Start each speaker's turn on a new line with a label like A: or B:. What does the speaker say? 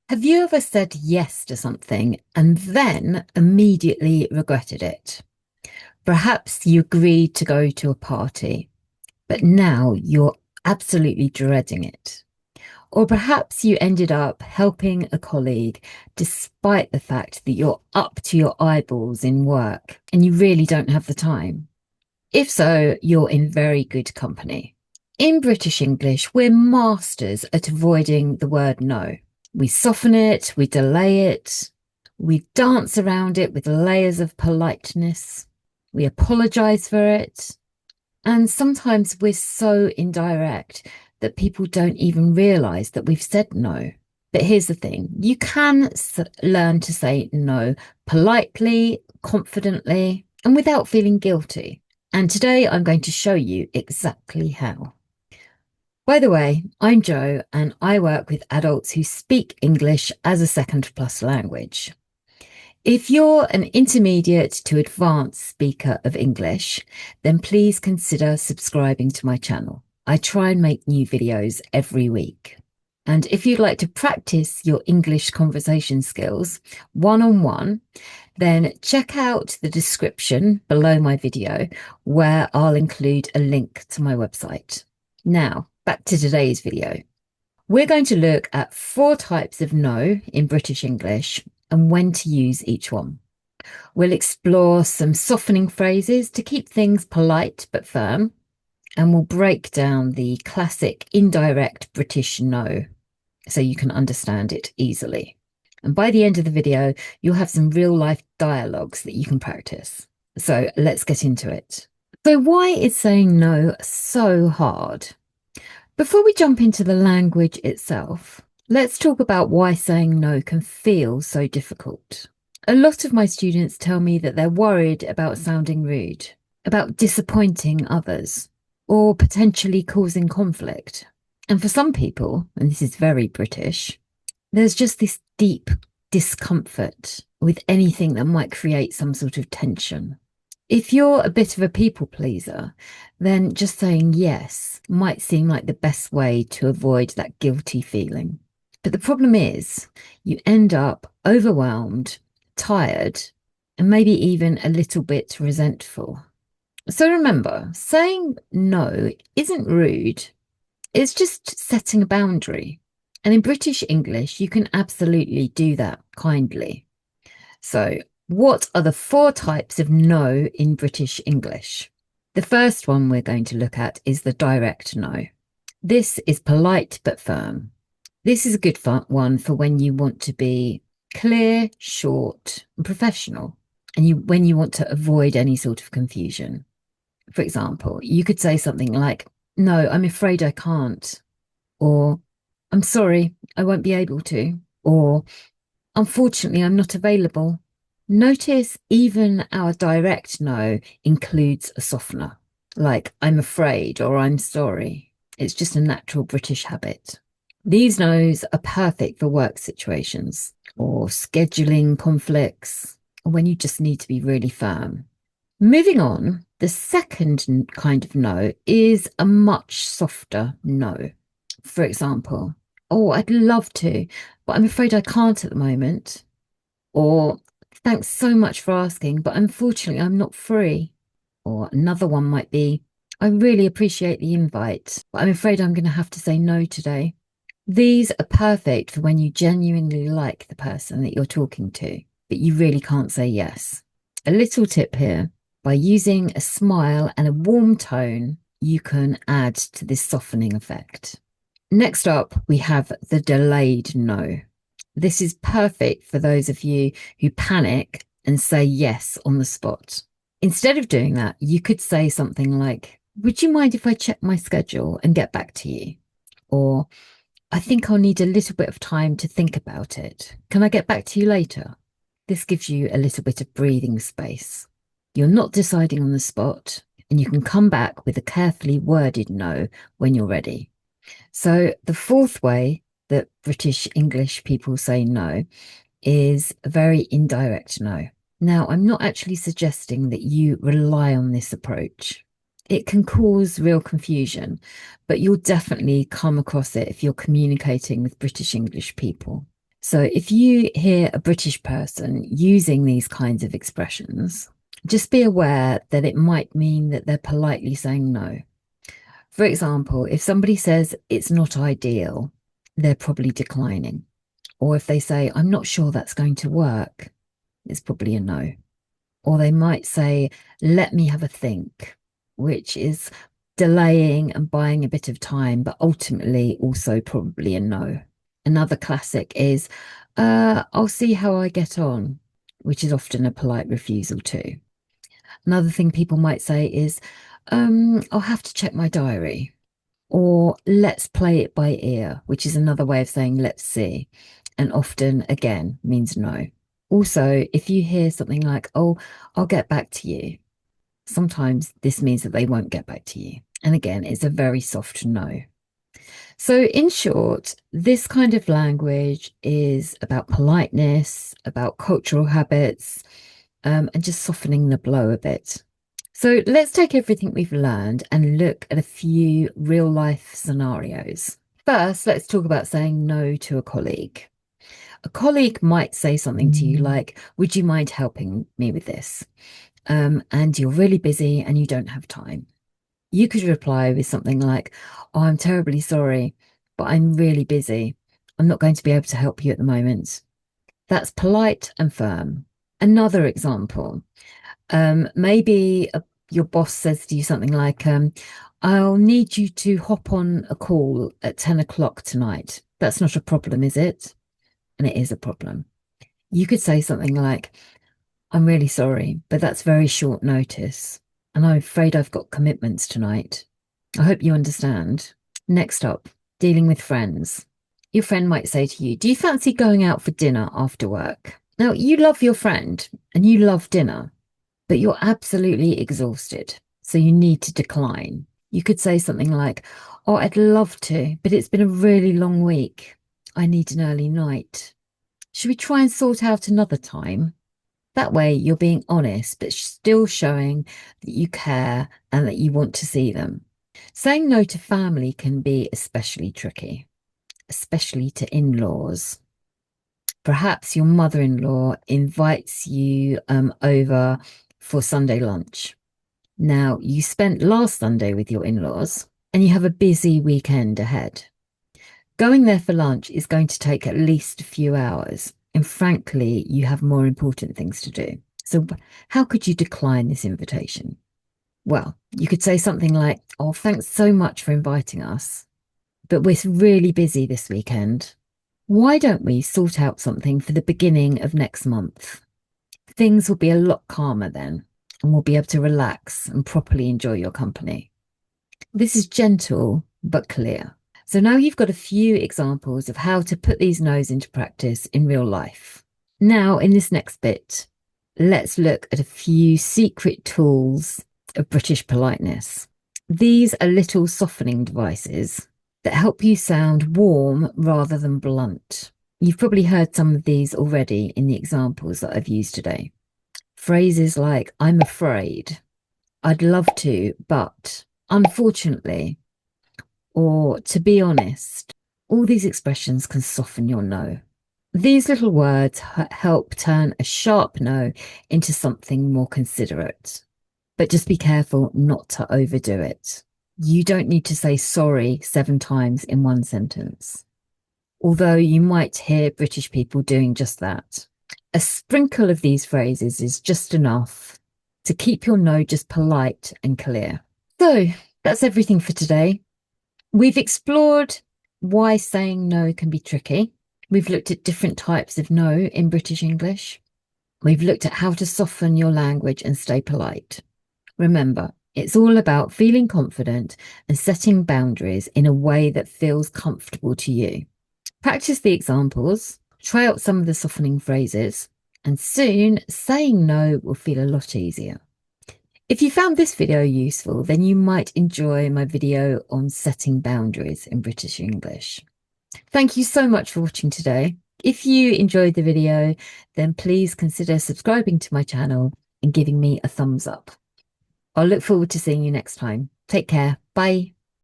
A: Have you ever said yes to something and then immediately regretted it? Perhaps you agreed to go to a party, but now you're absolutely dreading it. Or perhaps you ended up helping a colleague despite the fact that you're up to your eyeballs in work and you really don't have the time. If so, you're in very good company. In British English, we're masters at avoiding the word no. We soften it, we delay it, we dance around it with layers of politeness, we apologise for it, and sometimes we're so indirect that people don't even realise that we've said no. But here's the thing, you can learn to say no politely, confidently, and without feeling guilty. And today I'm going to show you exactly how. By the way, I'm Jo, and I work with adults who speak English as a second plus language. If you're an intermediate to advanced speaker of English, then please consider subscribing to my channel. I try and make new videos every week. And if you'd like to practice your English conversation skills one-on-one, then check out the description below my video where I'll include a link to my website. Now, back to today's video. We're going to look at 4 types of no in British English and when to use each one. We'll explore some softening phrases to keep things polite but firm, and we'll break down the classic indirect British no so you can understand it easily. And by the end of the video, you'll have some real life dialogues that you can practice. So let's get into it. So why is saying no so hard? Before we jump into the language itself, let's talk about why saying no can feel so difficult. A lot of my students tell me that they're worried about sounding rude, about disappointing others, or potentially causing conflict. And for some people, and this is very British, there's just this deep discomfort with anything that might create some sort of tension. If you're a bit of a people pleaser, then just saying yes might seem like the best way to avoid that guilty feeling. But the problem is you end up overwhelmed, tired, and maybe even a little bit resentful. So remember, saying no isn't rude. It's just setting a boundary. And in British English, you can absolutely do that kindly. So what are the 4 types of no in British English? The first one we're going to look at is the direct no. This is polite but firm. This is a good one for when you want to be clear, short, and professional, and when you want to avoid any sort of confusion. For example, you could say something like, "No, I'm afraid I can't," or "I'm sorry, I won't be able to," or "Unfortunately, I'm not available." Notice even our direct no includes a softener, like "I'm afraid" or "I'm sorry." It's just a natural British habit. These no's are perfect for work situations or scheduling conflicts, or when you just need to be really firm. Moving on, the second kind of no is a much softer no. For example, "Oh, I'd love to, but I'm afraid I can't at the moment." Or "Thanks so much for asking, but unfortunately I'm not free." Or another one might be, "I really appreciate the invite, but I'm afraid I'm going to have to say no today." These are perfect for when you genuinely like the person that you're talking to, but you really can't say yes. A little tip here, by using a smile and a warm tone, you can add to this softening effect. Next up, we have the delayed no. This is perfect for those of you who panic and say yes on the spot. Instead of doing that, you could say something like, "Would you mind if I check my schedule and get back to you?" Or, "I think I'll need a little bit of time to think about it. Can I get back to you later?" This gives you a little bit of breathing space. You're not deciding on the spot, and you can come back with a carefully worded no when you're ready. So the 4th way that British English people say no is a very indirect no. Now, I'm not actually suggesting that you rely on this approach. It can cause real confusion, but you'll definitely come across it if you're communicating with British English people. So if you hear a British person using these kinds of expressions, just be aware that it might mean that they're politely saying no. For example, if somebody says it's not ideal, they're probably declining. Or if they say, I'm not sure that's going to work, it's probably a no. Or they might say, let me have a think, which is delaying and buying a bit of time, but ultimately also probably a no. Another classic is, I'll see how I get on, which is often a polite refusal too. Another thing people might say is, I'll have to check my diary. Or let's play it by ear, which is another way of saying let's see. And often, again, means no. Also, if you hear something like, oh, I'll get back to you, sometimes this means that they won't get back to you. And again, it's a very soft no. So, in short, this kind of language is about politeness, about cultural habits, and just softening the blow a bit. So, let's take everything we've learned and look at a few real life scenarios. First, let's talk about saying no to a colleague. A colleague might say something to you like, would you mind helping me with this? And you're really busy and you don't have time. You could reply with something like, oh, I'm terribly sorry, but I'm really busy. I'm not going to be able to help you at the moment. That's polite and firm. Another example, maybe your boss says to you something like, I'll need you to hop on a call at 10 o'clock tonight. That's not a problem, is it? And it is a problem. You could say something like, I'm really sorry, but that's very short notice. And I'm afraid I've got commitments tonight. I hope you understand. Next up, dealing with friends. Your friend might say to you, do you fancy going out for dinner after work? Now, you love your friend and you love dinner, but you're absolutely exhausted. So you need to decline. You could say something like, oh, I'd love to, but it's been a really long week. I need an early night. Should we try and sort out another time? That way, you're being honest, but still showing that you care and that you want to see them. Saying no to family can be especially tricky, especially to in-laws. Perhaps your mother-in-law invites you over for Sunday lunch. Now, you spent last Sunday with your in-laws and you have a busy weekend ahead. Going there for lunch is going to take at least a few hours. And frankly, you have more important things to do. So how could you decline this invitation? Well, you could say something like, oh, thanks so much for inviting us, but we're really busy this weekend. Why don't we sort out something for the beginning of next month? Things will be a lot calmer then, and we'll be able to relax and properly enjoy your company. This is gentle, but clear. So now you've got a few examples of how to put these no's into practice in real life. Now, in this next bit, let's look at a few secret tools of British politeness. These are little softening devices that help you sound warm rather than blunt. You've probably heard some of these already in the examples that I've used today. Phrases like, I'm afraid, I'd love to, but unfortunately, or to be honest, all these expressions can soften your no. These little words help turn a sharp no into something more considerate. But just be careful not to overdo it. You don't need to say sorry 7 times in one sentence. Although you might hear British people doing just that. A sprinkle of these phrases is just enough to keep your no just polite and clear. So that's everything for today. We've explored why saying no can be tricky. We've looked at different types of no in British English. We've looked at how to soften your language and stay polite. Remember, it's all about feeling confident and setting boundaries in a way that feels comfortable to you. Practice the examples, try out some of the softening phrases, and soon saying no will feel a lot easier. If you found this video useful, then you might enjoy my video on setting boundaries in British English. Thank you so much for watching today. If you enjoyed the video, then please consider subscribing to my channel and giving me a thumbs up. I'll look forward to seeing you next time. Take care. Bye.